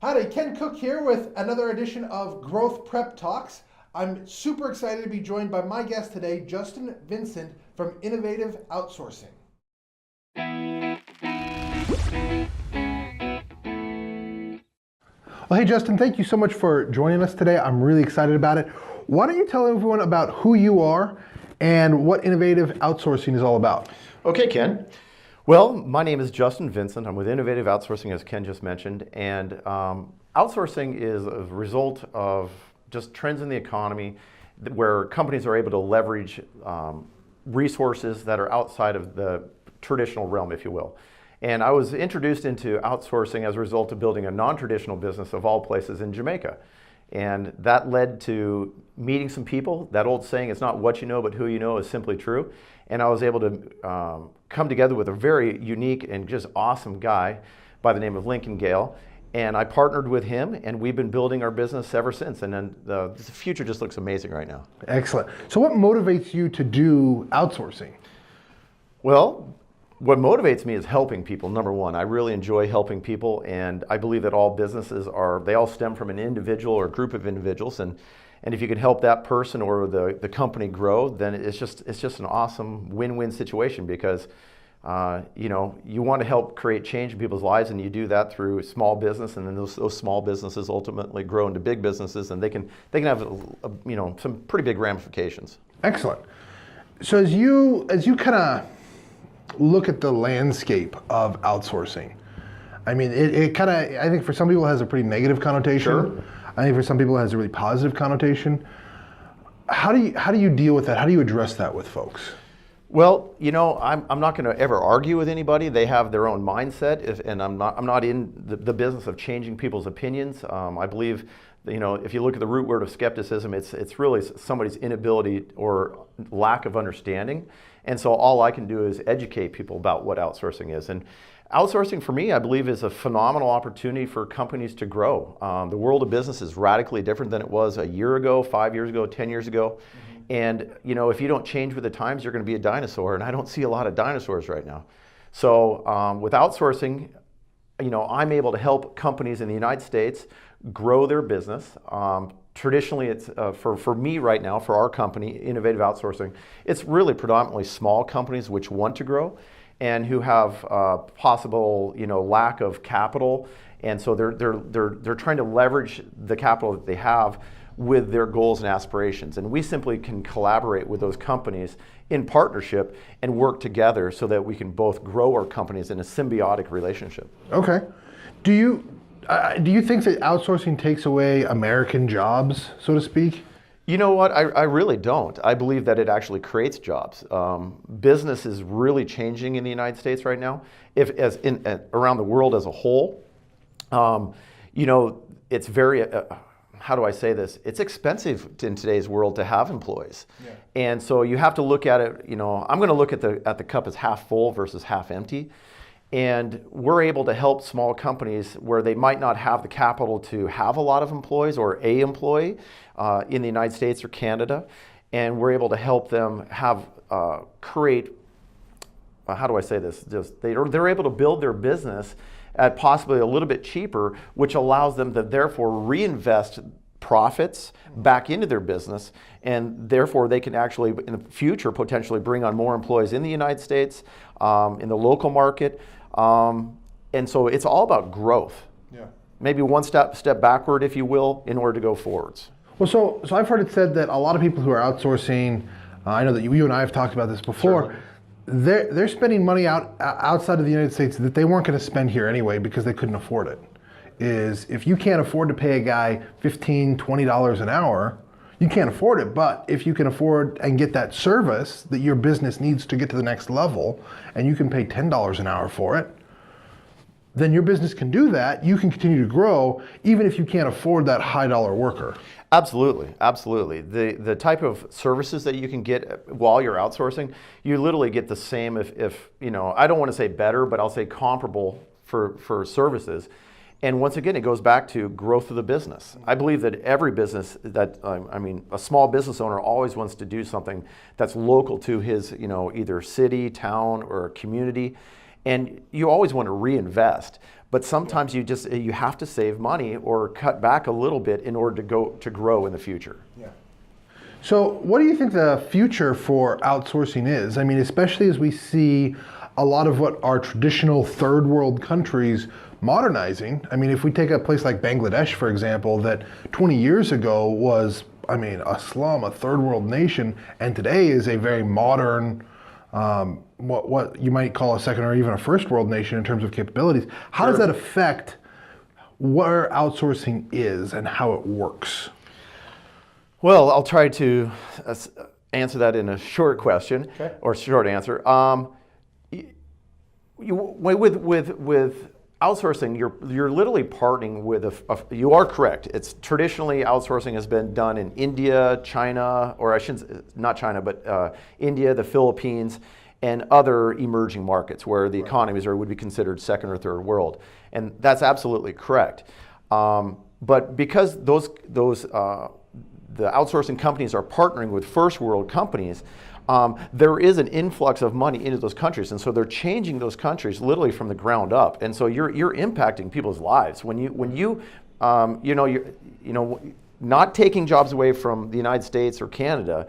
Howdy, Ken Cook here with another edition of Growth Prep Talks. I'm super excited to be joined by my guest today, Justin Vincent from Innovative Outsourcing. Well, hey Justin, thank you so much for joining us today. I'm really excited about it. Why don't you tell everyone about who you are and what Innovative Outsourcing is all about? Okay, Ken. Well, my name is Justin Vincent. I'm with Innovative Outsourcing, as Ken just mentioned, and outsourcing is a result of just trends in the economy where companies are able to leverage resources that are outside of the traditional realm, if you will. And I was introduced into outsourcing as a result of building a non-traditional business of all places in Jamaica. And that led to meeting some people. That old saying, it's not what you know, but who you know, is simply true. And I was able to come together with a very unique and just awesome guy by the name of Lincoln Gale. And I partnered with him, and we've been building our business ever since. And then the future just looks amazing right now. Excellent. So what motivates you to do outsourcing? Well, what motivates me is helping people, number one. I really enjoy helping people, and I believe that all businesses they all stem from an individual or a group of individuals, and if you can help that person or the company grow, then it's just an awesome win-win situation because you want to help create change in people's lives, and you do that through small business, and then those small businesses ultimately grow into big businesses, and they can have some pretty big ramifications. Excellent. So as you kind of look at the landscape of outsourcing, I mean, it kind of, I think for some people it has a pretty negative connotation. Sure. I think for some people it has a really positive connotation. How do you deal with that? How do you address that with folks? Well, I'm not going to ever argue with anybody. They have their own mindset, and I'm not in the business of changing people's opinions. I believe, if you look at the root word of skepticism, it's really somebody's inability or lack of understanding. And so all I can do is educate people about what outsourcing is. And outsourcing for me, I believe, is a phenomenal opportunity for companies to grow. The world of business is radically different than it was a year ago, 5 years ago, 10 years ago. Mm-hmm. And if you don't change with the times, you're going to be a dinosaur. And I don't see a lot of dinosaurs right now. So with outsourcing, I'm able to help companies in the United States grow their business. Traditionally, it's for me right now, for our company, Innovative Outsourcing, it's really predominantly small companies which want to grow and who have possible lack of capital, and so they're trying to leverage the capital that they have with their goals and aspirations. And we simply can collaborate with those companies in partnership and work together so that we can both grow our companies in a symbiotic relationship. Okay. Do you think that outsourcing takes away American jobs, so to speak? You know what? I really don't. I believe that it actually creates jobs. Business is really changing in the United States right now. Around the world as a whole, it's very. How do I say this? It's expensive in today's world to have employees, and so you have to look at it. I'm going to look at the cup as half full versus half empty. And we're able to help small companies where they might not have the capital to have a lot of employees or a employee in the United States or Canada. And we're able to help them create, how do I say this? They're able to build their business at possibly a little bit cheaper, which allows them to therefore reinvest profits back into their business, and therefore they can actually in the future potentially bring on more employees in the United States, in the local market. And so it's all about growth. Yeah. Maybe one step backward, if you will, in order to go forwards. Well, so I've heard it said that a lot of people who are outsourcing, I know that you and I have talked about this before, they're spending money outside of the United States that they weren't going to spend here anyway because they couldn't afford it. If you can't afford to pay a guy $15, $20 an hour, you can't afford it. But if you can afford and get that service that your business needs to get to the next level, and you can pay $10 an hour for it, then your business can do that. You can continue to grow even if you can't afford that high dollar worker. Absolutely, absolutely. The type of services that you can get while you're outsourcing, you literally get the same if I don't want to say better, but I'll say comparable for services. And once again, it goes back to growth of the business. I believe that every business a small business owner always wants to do something that's local to his, either city, town, or community. and you always want to reinvest. But sometimes you have to save money or cut back a little bit in order to grow in the future. Yeah. So what do you think the future for outsourcing is? I mean, especially as we see a lot of what are traditional third world countries modernizing. I mean, if we take a place like Bangladesh, for example, that 20 years ago was, I mean, a slum, a third world nation, and today is a very modern, what you might call a second or even a first world nation in terms of capabilities. How does that affect where outsourcing is and how it works? Well, I'll try to answer that in a short question, or short answer. With outsourcing, you're literally partnering with you are correct. It's traditionally outsourcing has been done in India, China, or I shouldn't, not China, but India, the Philippines, and other emerging markets where the economies would be considered second or third world, and that's absolutely correct. But because the outsourcing companies are partnering with first world companies, there is an influx of money into those countries, and so they're changing those countries literally from the ground up. And so you're impacting people's lives when you're not taking jobs away from the United States or Canada,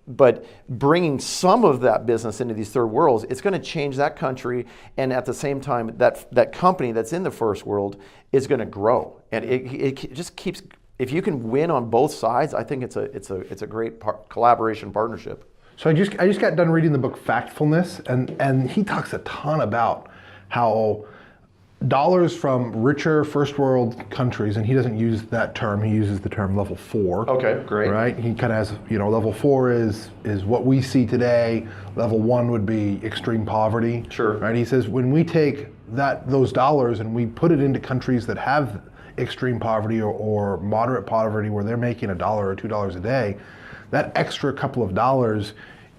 but bringing some of that business into these third worlds. It's going to change that country, and at the same time, that company that's in the first world is going to grow, and it just keeps. If you can win on both sides, I think it's a great collaboration partnership. So I just got done reading the book Factfulness, and he talks a ton about how dollars from richer first world countries, and he doesn't use that term, he uses the term level 4. Okay, great. Right? He kind of has, level 4 is what we see today. Level 1 would be extreme poverty. Sure. Right? He says when we take those dollars and we put it into countries that have extreme poverty or moderate poverty where they're making $1 or $2 a day, that extra couple of dollars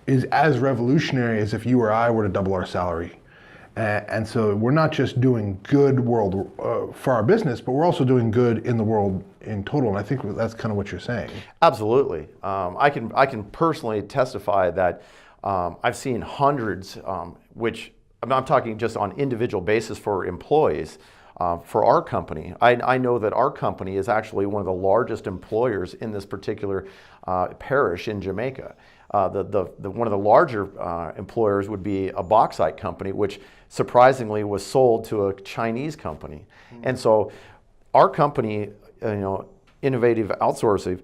is as revolutionary as if you or I were to double our salary. And so we're not just doing good world for our business, but we're also doing good in the world in total. And I think that's kind of what you're saying. Absolutely. I can personally testify that I've seen hundreds, which I'm talking just on individual basis for employees. For our company, I know that our company is actually one of the largest employers in this particular parish in Jamaica. One of the larger employers would be a bauxite company, which surprisingly was sold to a Chinese company. Mm-hmm. And so our company, Innovative Outsourcing,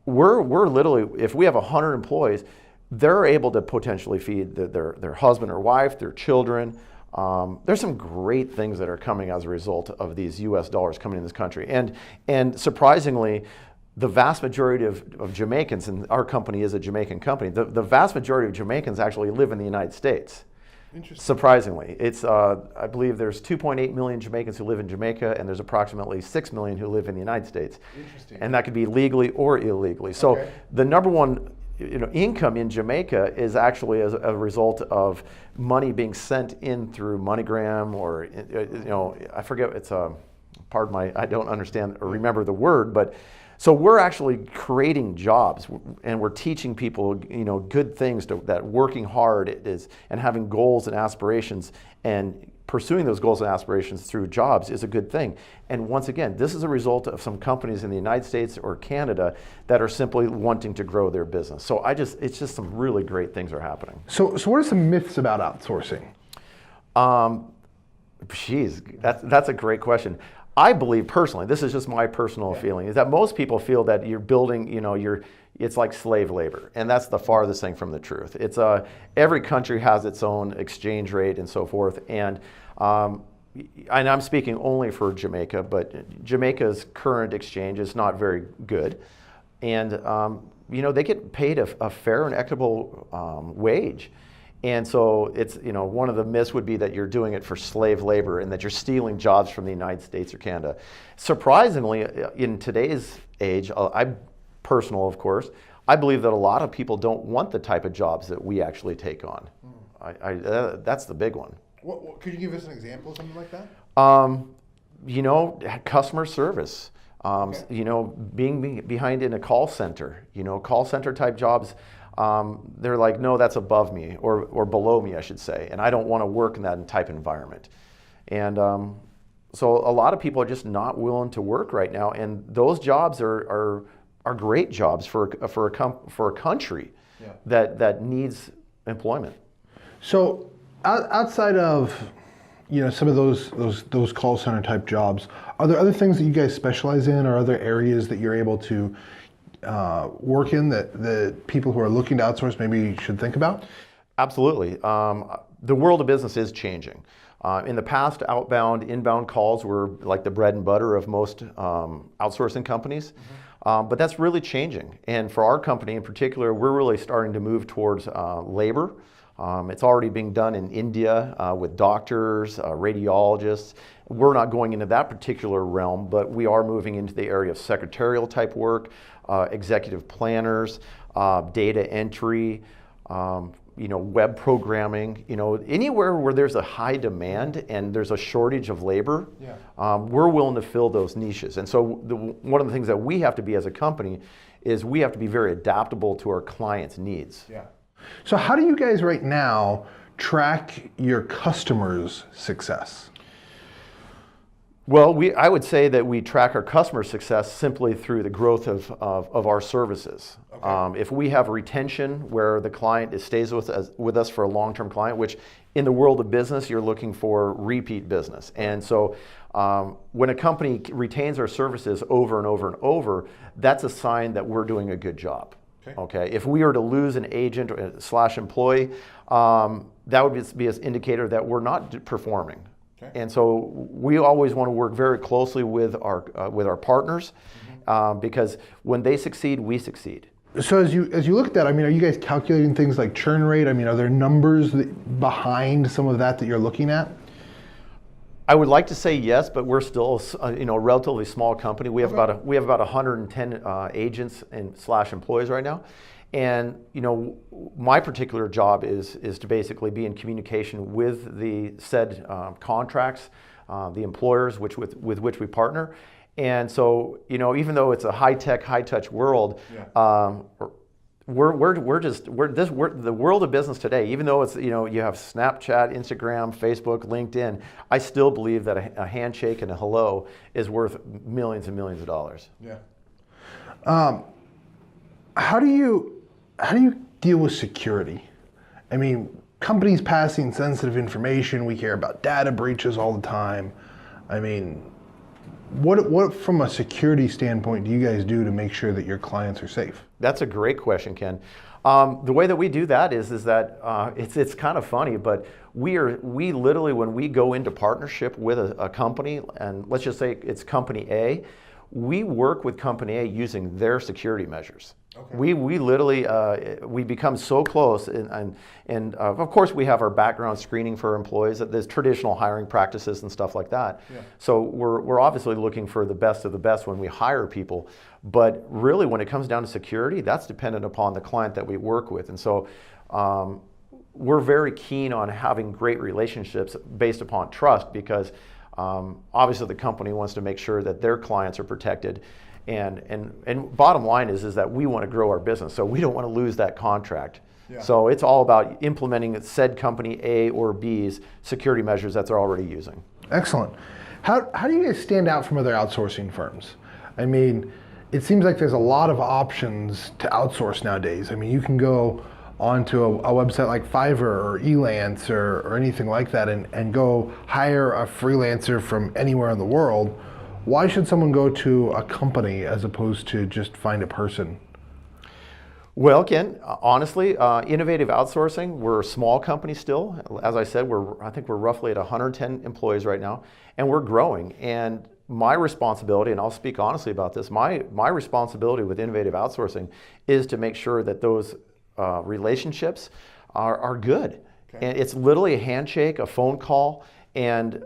we're literally, if we have 100 employees, they're able to potentially feed their husband or wife, their children. There's some great things that are coming as a result of these U.S. dollars coming in this country. And surprisingly, the vast majority of Jamaicans, and our company is a Jamaican company, the vast majority of Jamaicans actually live in the United States. Interesting. Surprisingly. It's, I believe there's 2.8 million Jamaicans who live in Jamaica, and there's approximately 6 million who live in the United States. Interesting. And that could be legally or illegally. So the number one income in Jamaica is actually as a result of money being sent in through MoneyGram or, I forget, it's pardon my, I don't understand or remember the word, but so we're actually creating jobs and we're teaching people, good things that working hard is and having goals and aspirations and pursuing those goals and aspirations through jobs is a good thing. And once again, this is a result of some companies in the United States or Canada that are simply wanting to grow their business. So it's just some really great things are happening. So what are some myths about outsourcing? That's a great question. I believe personally, this is just my personal feeling, is that most people feel that you're building, it's like slave labor, and that's the farthest thing from the truth. It's every country has its own exchange rate and so forth, and I'm speaking only for Jamaica, but Jamaica's current exchange is not very good, and they get paid a fair and equitable wage. And so it's, one of the myths would be that you're doing it for slave labor and that you're stealing jobs from the United States or Canada. Surprisingly, in today's age, personal, of course, I believe that a lot of people don't want the type of jobs that we actually take on. That's the big one. Could you give us an example of something like that? Customer service. Being behind in a call center. Call center type jobs. they're like, no, that's above me or below me, I should say, and I don't want to work in that type of environment. And so a lot of people are just not willing to work right now, and those jobs are great jobs for a country that needs employment. So outside of some of those call center type jobs, are there other things that you guys specialize in, or other areas that you're able to work in that people who are looking to outsource maybe should think about? Absolutely. The world of business is changing. In the past, outbound, inbound calls were like the bread and butter of most outsourcing companies. But that's really changing. And for our company in particular, we're really starting to move towards labor. It's already being done in India with doctors, radiologists. We're not going into that particular realm, but we are moving into the area of secretarial type work, executive planners, data entry, web programming, anywhere where there's a high demand and there's a shortage of labor, we're willing to fill those niches. And so one of the things that we have to be as a company is we have to be very adaptable to our clients' needs. Yeah. So how do you guys right now track your customers' success? Well, I would say that we track our customer success simply through the growth of our services. Okay. If we have retention where the client stays with us for a long-term client, which in the world of business, you're looking for repeat business. And so when a company retains our services over and over and over, that's a sign that we're doing a good job. Okay. If we were to lose an agent / employee, that would be an indicator that we're not performing. Okay. And so we always want to work very closely with our partners, because when they succeed, we succeed. So as you look at that, are you guys calculating things like churn rate? Are there numbers behind some of that you're looking at? I would like to say yes, but we're still a relatively small company. We have about 110 agents and / employees right now. And my particular job is to basically be in communication with the said contracts, the employers with which we partner. And so even though it's a high-tech, high-touch world, the world of business today, even though it's you have Snapchat, Instagram, Facebook, LinkedIn, I still believe that a handshake and a hello is worth millions and millions of dollars. Yeah. How do you deal with security? Companies passing sensitive information. We hear about data breaches all the time. What from a security standpoint do you guys do to make sure that your clients are safe? That's a great question, Ken. The way that we do that is that it's kind of funny, but we literally, when we go into partnership with a company, and let's just say it's company A, we work with company A using their security measures. Okay. We literally we become so close, and of course we have our background screening for employees. There's traditional hiring practices and stuff like that. Yeah. So we're obviously looking for the best of the best when we hire people, but really when it comes down to security, that's dependent upon the client that we work with, and so we're very keen on having great relationships based upon trust, because obviously the company wants to make sure that their clients are protected. And bottom line is that we want to grow our business, so we don't want to lose that contract. Yeah. So it's all about implementing said company A or B's security measures that they're already using. Excellent. How do you guys stand out from other outsourcing firms? It seems like there's a lot of options to outsource nowadays. You can go onto a website like Fiverr or Elance or anything like that and go hire a freelancer from anywhere in the world. Why should someone go to a company as opposed to just find a person? Well, Ken, honestly, Innovative Outsourcing, we're a small company still. As I said, I think we're roughly at 110 employees right now, and we're growing. And my responsibility, and I'll speak honestly about this, my responsibility with Innovative Outsourcing is to make sure that those relationships are good. Okay. And it's literally a handshake, a phone call, and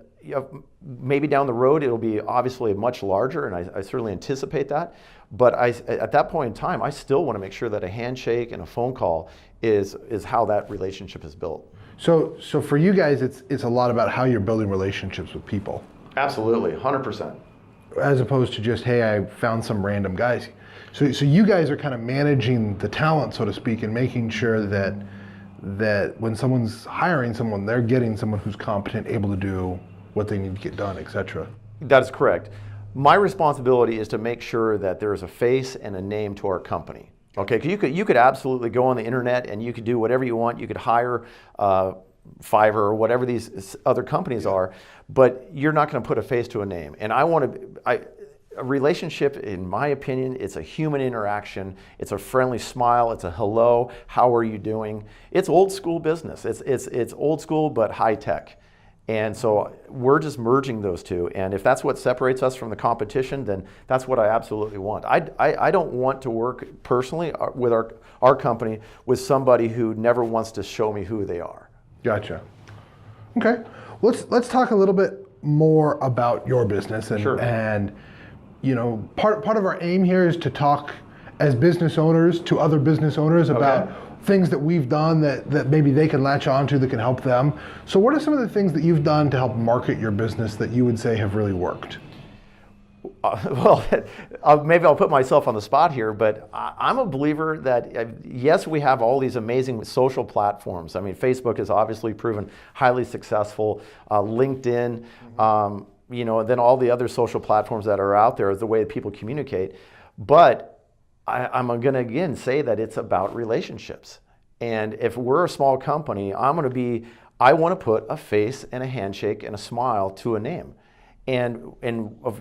maybe down the road it'll be obviously much larger, and I certainly anticipate that. But at that point in time, I still want to make sure that a handshake and a phone call is how that relationship is built. So for you guys, it's a lot about how you're building relationships with people. Absolutely, 100%. As opposed to just, hey, I found some random guys. So you guys are kind of managing the talent, so to speak, and making sure that when someone's hiring someone, they're getting someone who's competent, able to do what they need to get done, etc. That is correct. My responsibility is to make sure that there is a face and a name to our company. Okay, 'cause you could absolutely go on the internet and you could do whatever you want. You could hire Fiverr or whatever these other companies are, but you're not going to put a face to a name. And a relationship, in my opinion, it's a human interaction. It's a friendly smile. It's a hello. How are you doing? It's old school business. It's old school but high tech. And so we're just merging those two. And if that's what separates us from the competition, then that's what I absolutely want. I don't want to work personally with our company with somebody who never wants to show me who they are. Gotcha. Okay. Let's talk a little bit more about your business and Sure. and you know, part of our aim here is to talk as business owners to other business owners about things that we've done that maybe they can latch on to that can help them. So what are some of the things that you've done to help market your business that you would say have really worked? Well, maybe I'll put myself on the spot here, but I'm a believer that yes, we have all these amazing social platforms. I mean, Facebook has obviously proven highly successful. LinkedIn, you know, and then all the other social platforms that are out there is the way that people communicate. But I'm going to again say that it's about relationships. And if we're a small company, I want to put a face and a handshake and a smile to a name. And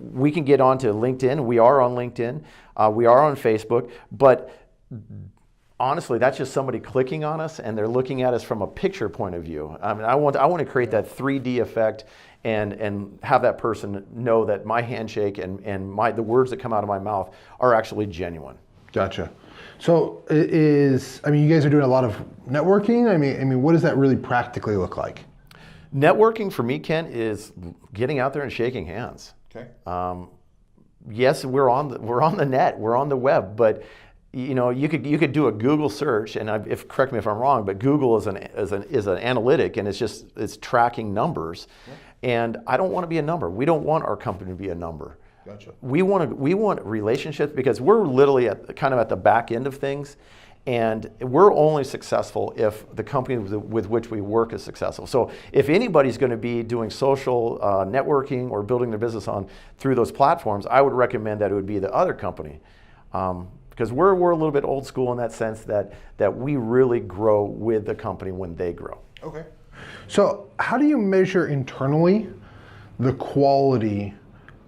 we can get onto LinkedIn. We are on LinkedIn. We are on Facebook. But honestly, that's just somebody clicking on us and they're looking at us from a picture point of view. I mean, I want to create that 3D effect and have that person know that my handshake and the words that come out of my mouth are actually genuine. Gotcha. So you guys are doing a lot of networking. I mean, what does that really practically look like? Networking for me, Ken, is getting out there and shaking hands. Okay. Yes, we're on the net, we're on the web, but you know, you could do a Google search, and correct me if I'm wrong, but Google is an analytic, and it's tracking numbers, and I don't want to be a number. We don't want our company to be a number. Gotcha. We want relationships because we're literally kind of at the back end of things. And we're only successful if the company with which we work is successful. So if anybody's going to be doing social networking or building their business through those platforms, I would recommend that it would be the other company. Because we're a little bit old school in that sense that we really grow with the company when they grow. Okay. So how do you measure internally the quality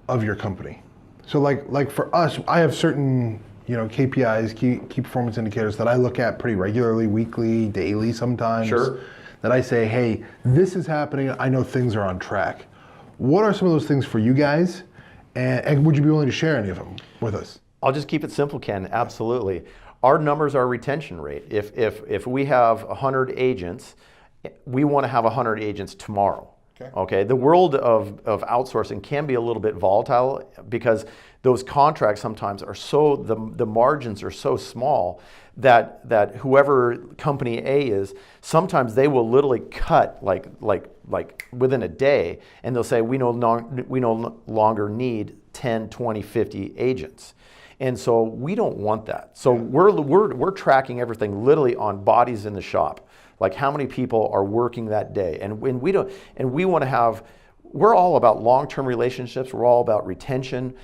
of your company? So like for us, I have certain KPIs, key performance indicators that I look at pretty regularly, weekly, daily sometimes. Sure. That I say, hey, this is happening. I know things are on track. What are some of those things for you guys? And would you be willing to share any of them with us? I'll just keep it simple, Ken. Absolutely. Our numbers are retention rate. If we have 100 agents, we want to have 100 agents tomorrow. Okay. The world of outsourcing can be a little bit volatile because those contracts sometimes are the margins are so small that whoever company A is, sometimes they will literally cut like within a day, and they'll say we no longer need 10, 20, 50 agents. And so we don't want that. So we're tracking everything literally on bodies in the shop. Like how many people are working that day, and we want to have. We're all about long-term relationships. We're all about retention.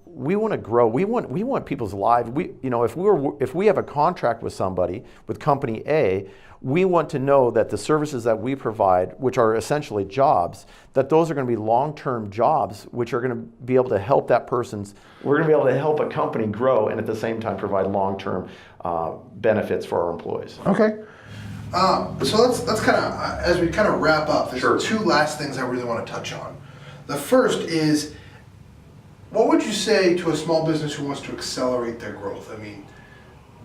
We want to grow. We want people's lives. If we have a contract with somebody, with company A, we want to know that the services that we provide, which are essentially jobs, that those are going to be long-term jobs, which are going to be able to help that person's. We're going to be able to help a company grow, and at the same time provide long-term benefits for our employees. Okay. So let's kind of, as we kind of wrap up, there's Sure. two last things I really want to touch on. The first is, what would you say to a small business who wants to accelerate their growth? I mean,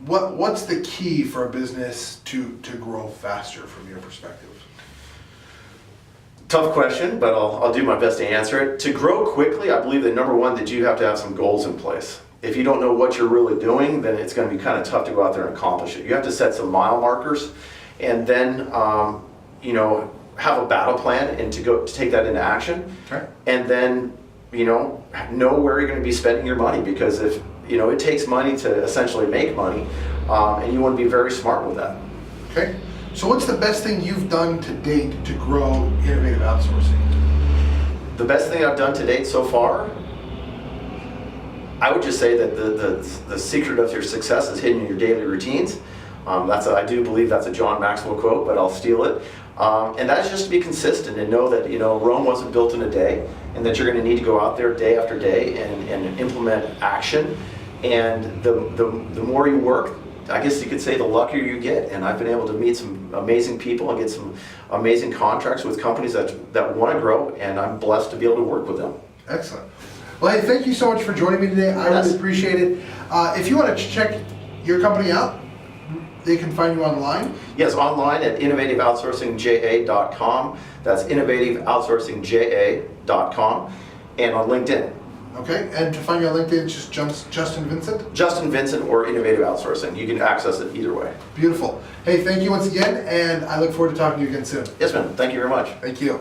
what's the key for a business to grow faster from your perspective? Tough question, but I'll do my best to answer it. To grow quickly, I believe that number one, that you have to have some goals in place. If you don't know what you're really doing, then it's going to be kind of tough to go out there and accomplish it. You have to set some mile markers, and then have a battle plan and to take that into action. Okay. And then know where you're going to be spending your money, because if you know, it takes money to essentially make money, and you want to be very smart with that. Okay. So what's the best thing you've done to date to grow innovative outsourcing? The best thing I've done to date so far, I would just say that the secret of your success is hidden in your daily routines. I do believe that's a John Maxwell quote, but I'll steal it. And that's just to be consistent and know that, you know, Rome wasn't built in a day, and that you're going to need to go out there day after day and implement action. And the more you work, I guess you could say the luckier you get. And I've been able to meet some amazing people and get some amazing contracts with companies that want to grow, and I'm blessed to be able to work with them. Excellent. Well, hey, thank you so much for joining me today. I really appreciate it. If you want to check your company out, they can find you online. Yes, online at innovative-outsourcing-ja.com. That's innovative-outsourcing-ja.com, and on LinkedIn. Okay, and to find you on LinkedIn, it's just Justin Vincent? Justin Vincent or Innovative Outsourcing. You can access it either way. Beautiful. Hey, thank you once again, and I look forward to talking to you again soon. Yes, ma'am. Thank you very much. Thank you.